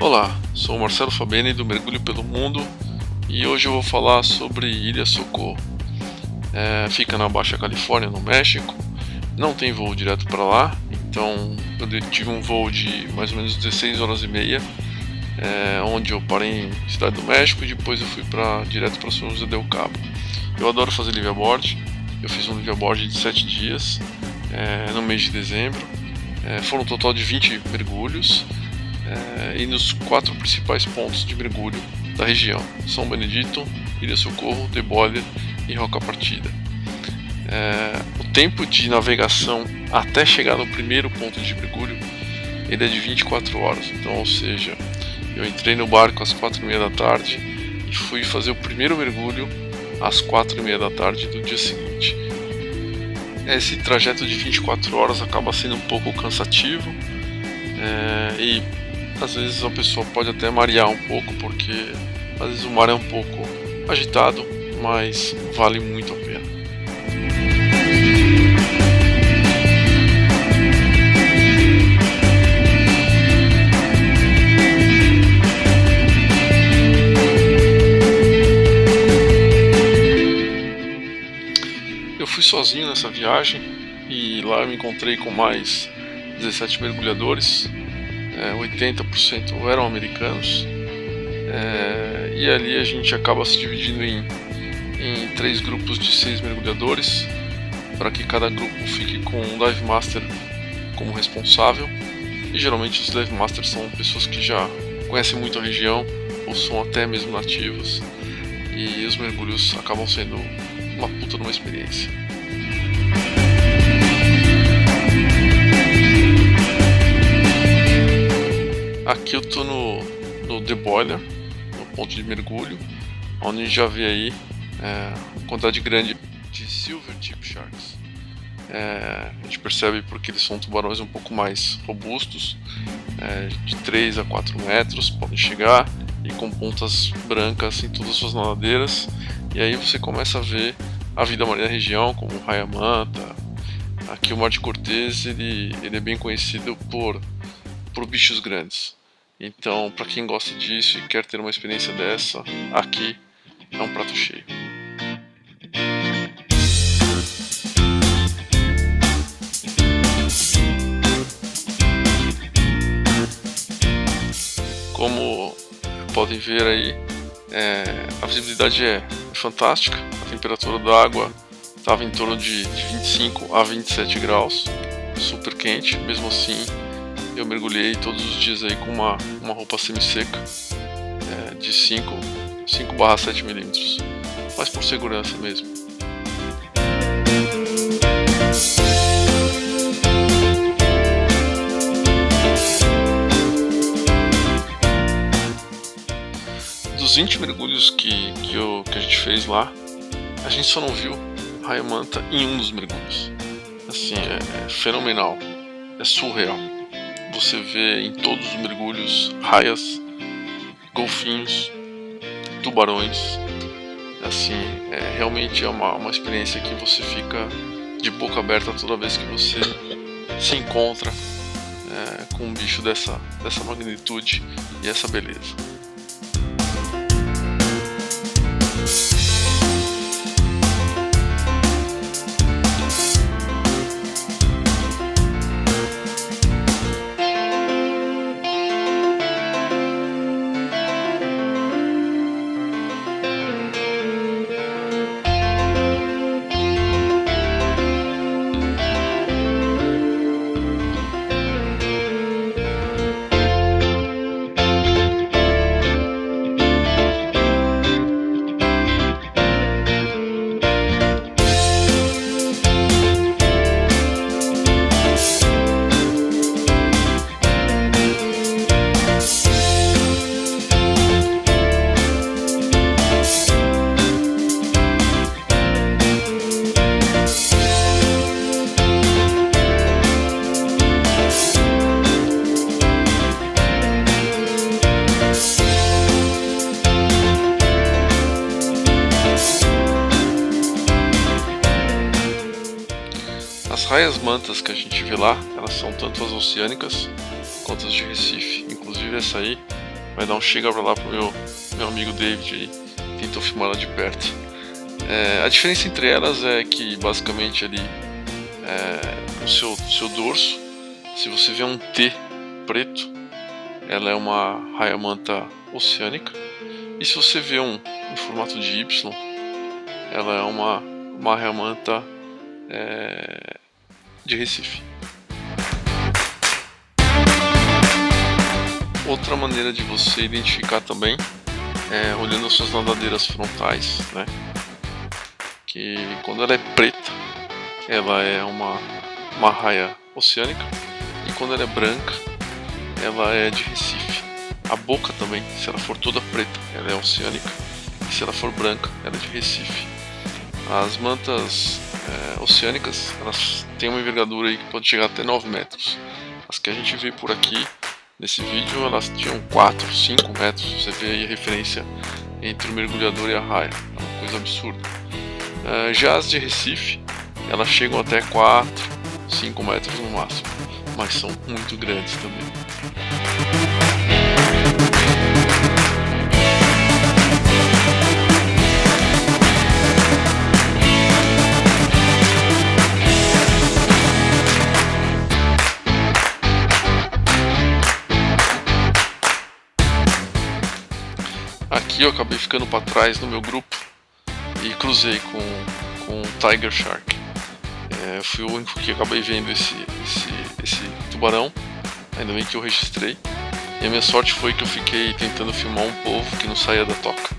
Olá, sou o Marcelo Fabeni do Mergulho pelo Mundo e hoje eu vou falar sobre Ilha Socorro. Fica na Baixa Califórnia, no México. Não tem voo direto para lá, então eu tive um voo de mais ou menos 16 horas e meia, onde eu parei em Cidade do México e depois eu fui direto para São José del Cabo. Eu adoro fazer liveaboard. Eu fiz um liveaboard de 7 dias no mês de dezembro. Foram um total de 20 mergulhos. E nos 4 principais pontos de mergulho da região: São Benedito, Ilha Socorro, The Boiler e Roca Partida. O tempo de navegação até chegar no primeiro ponto de mergulho ele é de 24 horas, então, ou seja, eu entrei no barco às 4h30 da tarde e fui fazer o primeiro mergulho às 4h30 da tarde do dia seguinte. Esse trajeto de 24 horas acaba sendo um pouco cansativo e às vezes a pessoa pode até marear um pouco, porque às vezes o mar é um pouco agitado, mas vale muito a pena. Eu fui sozinho nessa viagem e lá eu me encontrei com mais 17 mergulhadores. 80% eram americanos, e ali a gente acaba se dividindo em 3 grupos de 6 mergulhadores, para que cada grupo fique com um Dive Master como responsável, e geralmente os Dive Masters são pessoas que já conhecem muito a região ou são até mesmo nativos, e os mergulhos acabam sendo uma puta de uma experiência. Aqui eu tô no The Boiler, no ponto de mergulho, onde a gente já vê aí uma quantidade grande de Silver Tip Sharks. A gente percebe porque eles são tubarões um pouco mais robustos, de 3 a 4 metros, podem chegar, e com pontas brancas em todas as suas nadadeiras. E aí você começa a ver a vida marinha da região, como o Raia Manta. Aqui o Mar de Cortez ele é bem conhecido por bichos grandes. Então, para quem gosta disso e quer ter uma experiência dessa, aqui é um prato cheio. Como podem ver aí, a visibilidade é fantástica. A temperatura da água estava em torno de 25 a 27 graus, super quente. Mesmo assim, eu mergulhei todos os dias aí com uma roupa semi-seca de 5/7 milímetros, mas por segurança mesmo. Dos 20 mergulhos que a gente fez lá, a gente só não viu Raia Manta em um dos mergulhos. Assim, é fenomenal, é surreal. Você vê em todos os mergulhos raias, golfinhos, tubarões. Assim, realmente é uma experiência que você fica de boca aberta toda vez que você se encontra com um bicho dessa magnitude e essa beleza. As raias mantas que a gente vê lá, elas são tanto as oceânicas quanto as de Recife. Inclusive essa aí vai dar um chega pra lá pro meu amigo David aí, tentou filmar ela de perto. A diferença entre elas é que basicamente ali no seu dorso, se você vê um T preto, ela é uma raia-manta oceânica, e se você vê um em formato de Y, ela é uma raia-manta de Recife. Outra maneira de você identificar também é olhando as suas nadadeiras frontais, né? Que quando ela é preta, ela é uma raia oceânica, e quando ela é branca, ela é de Recife. A boca também, se ela for toda preta, ela é oceânica, e se ela for branca, ela é de Recife. As mantas oceânicas, elas têm uma envergadura aí que pode chegar até 9 metros. As que a gente vê por aqui nesse vídeo, elas tinham 4, 5 metros. Você vê aí a referência entre o mergulhador e a raia, é uma coisa absurda. Já as de Recife, elas chegam até 4, 5 metros no máximo, mas são muito grandes também. Aqui eu acabei ficando para trás no meu grupo e cruzei com o Tiger Shark. Fui o único que acabei vendo esse tubarão, ainda bem que eu registrei. E a minha sorte foi que eu fiquei tentando filmar um polvo que não saía da toca.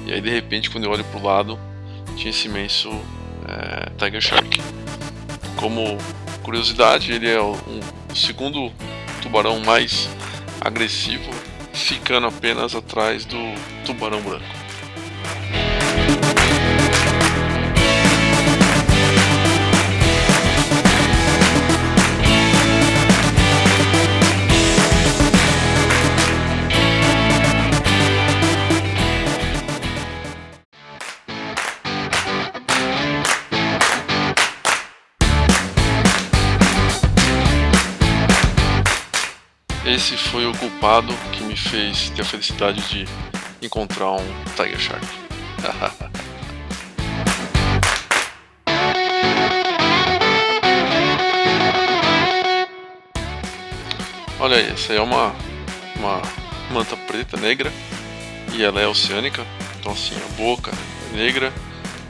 E aí de repente, quando eu olho pro lado, tinha esse imenso Tiger Shark. Como curiosidade, ele é o segundo tubarão mais agressivo, ficando apenas atrás do tubarão branco. Esse foi o culpado que me fez ter a felicidade de encontrar um Tiger Shark. Olha aí, essa aí é uma manta preta, negra, e ela é oceânica. Então assim, a boca é negra,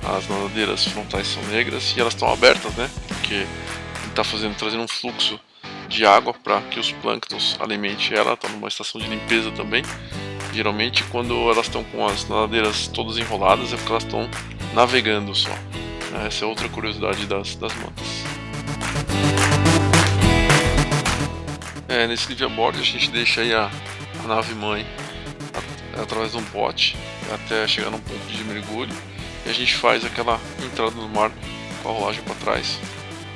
as nadadeiras frontais são negras e elas estão abertas, né? Porque ele está trazendo um fluxo de água para que os plânctons alimentem ela. Está numa estação de limpeza também. Geralmente quando elas estão com as nadadeiras todas enroladas é porque elas estão navegando só. Essa é outra curiosidade das mantas. Nesse liveaboard a gente deixa aí a nave mãe através de um bote até chegar num ponto de mergulho, e a gente faz aquela entrada no mar com a rolagem para trás,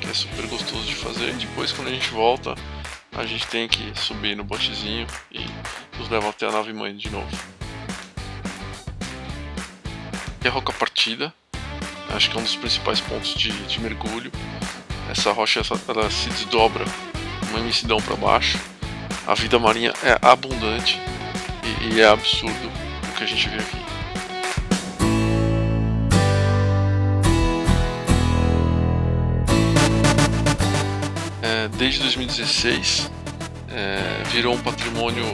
que é super gostoso de fazer. E depois, quando a gente volta, a gente tem que subir no botezinho e nos leva até a nave mãe de novo. E a roca partida, acho que é um dos principais pontos de mergulho. Essa rocha ela se desdobra uma imensidão para baixo. A vida marinha é abundante e é absurdo o que a gente vê aqui. Desde 2016 virou um patrimônio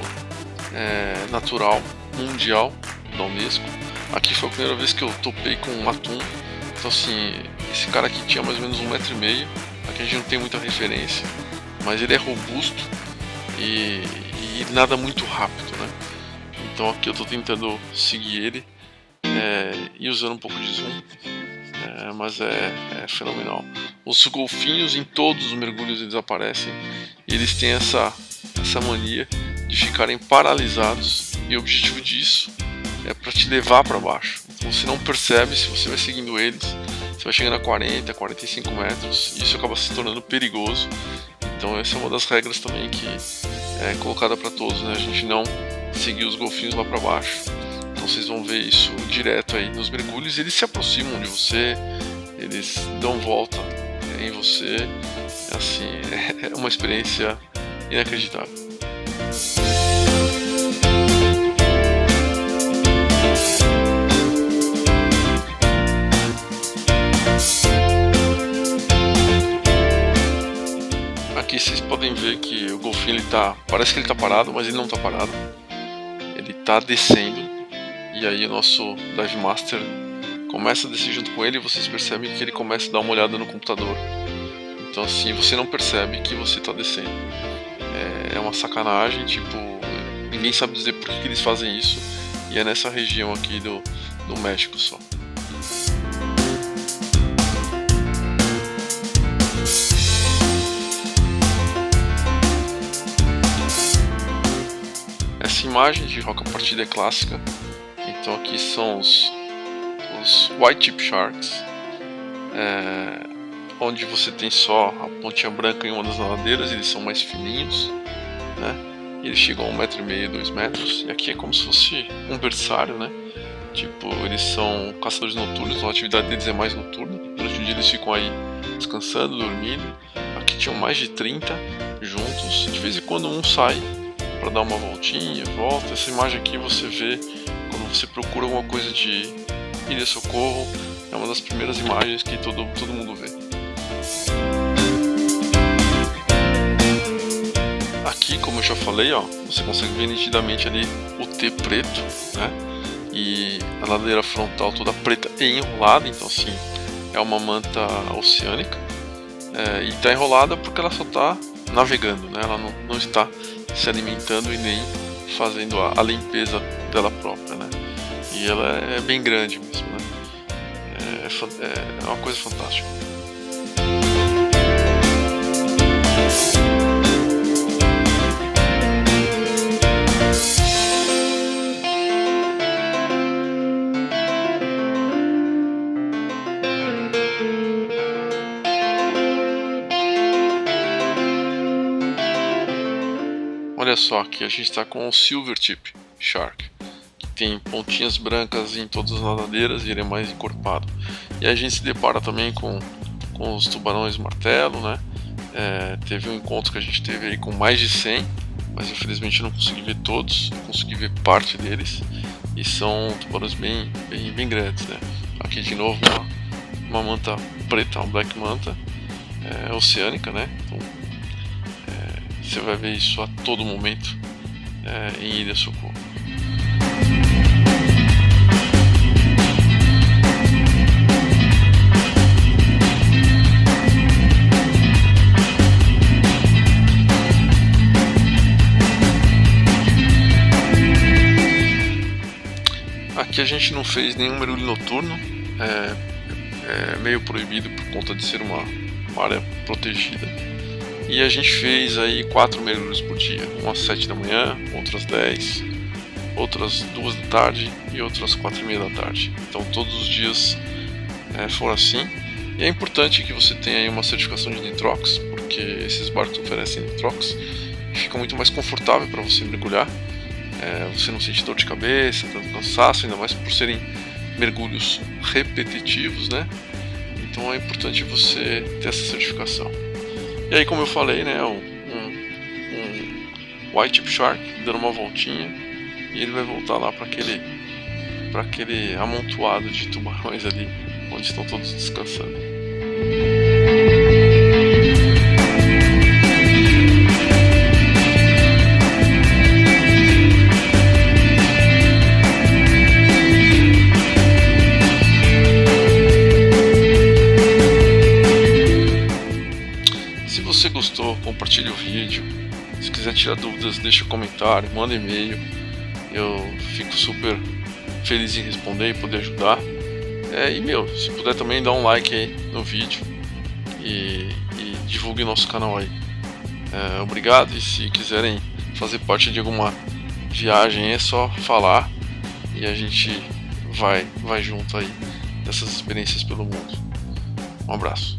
natural mundial da Unesco. Aqui foi a primeira vez que eu topei com um atum. Então assim, esse cara aqui tinha mais ou menos 1,5 m. Aqui a gente não tem muita referência, mas ele é robusto e nada muito rápido, né? Então aqui eu estou tentando seguir ele e usando um pouco de zoom, mas é fenomenal. Os golfinhos em todos os mergulhos eles aparecem, e eles têm essa mania de ficarem paralisados, e o objetivo disso é para te levar para baixo. Então você não percebe, se você vai seguindo eles, você vai chegando a 40, 45 metros, e isso acaba se tornando perigoso. Então essa é uma das regras também que é colocada para todos, né? A gente não seguir os golfinhos lá para baixo. Então vocês vão ver isso direto aí nos mergulhos. Eles se aproximam de você, eles dão volta em você. Assim, é uma experiência inacreditável. Aqui vocês podem ver que o golfinho parece que ele tá parado, mas ele não tá parado. Ele tá descendo, e aí o nosso Dive Master começa a descer junto com ele, e vocês percebem que ele começa a dar uma olhada no computador. Então assim, você não percebe que você tá descendo. É uma sacanagem, tipo, ninguém sabe dizer por que eles fazem isso, e é nessa região aqui do México só. Essa imagem de roca partida é clássica. Então aqui são os White Tip Sharks, onde você tem só a pontinha branca em uma das nadadeiras. Eles são mais fininhos, né? Eles chegam a 1,5 m, 2 metros. E aqui é como se fosse um berçário, né? Tipo, eles são caçadores noturnos, então a atividade deles é mais noturna. Durante o dia eles ficam aí descansando, dormindo. Aqui tinham mais de 30 juntos. De vez em quando um sai para dar uma voltinha, volta. Essa imagem aqui você vê quando você procura alguma coisa de Ilha Socorro. É uma das primeiras imagens que todo mundo vê. Aqui, como eu já falei, ó, você consegue ver nitidamente ali o T preto, né? E a ladeira frontal toda preta e enrolada. Então assim, é uma manta oceânica, e está enrolada porque ela só está navegando, né? Ela não está se alimentando e nem fazendo a limpeza dela própria, né? E ela é bem grande mesmo, né? É uma coisa fantástica. Olha só, aqui a gente está com o Silver Tip Shark, que tem pontinhas brancas em todas as nadadeiras e ele é mais encorpado. E a gente se depara também com os tubarões martelo, né? Teve um encontro que a gente teve aí com mais de 100, mas infelizmente eu não consegui ver todos, consegui ver parte deles. E são tubarões bem grandes, né? Aqui de novo uma manta preta, uma black manta, oceânica, né? Então, você vai ver isso a todo momento em Ilha Socorro. Aqui a gente não fez nenhum mergulho noturno, é meio proibido por conta de ser uma área protegida. E a gente fez aí 4 mergulhos por dia, um às 7 da manhã, outras 10, outras 2 da tarde e outras 4:30 da tarde. Então todos os dias foram assim. E é importante que você tenha aí uma certificação de Nitrox, porque esses barcos oferecem Nitrox e fica muito mais confortável para você mergulhar. Você não sente dor de cabeça, tanto cansaço, ainda mais por serem mergulhos repetitivos, né? Então é importante você ter essa certificação. E aí, como eu falei, né, um White Tip Shark dando uma voltinha, e ele vai voltar lá para aquele amontoado de tubarões ali, onde estão todos descansando. Se você gostou, compartilhe o vídeo. Se quiser tirar dúvidas, deixa um comentário, manda e-mail. Eu fico super feliz em responder e poder ajudar. Se puder também dar um like aí no vídeo e divulgue nosso canal aí. Obrigado, e se quiserem fazer parte de alguma viagem é só falar e a gente vai junto aí nessas experiências pelo mundo. Um abraço.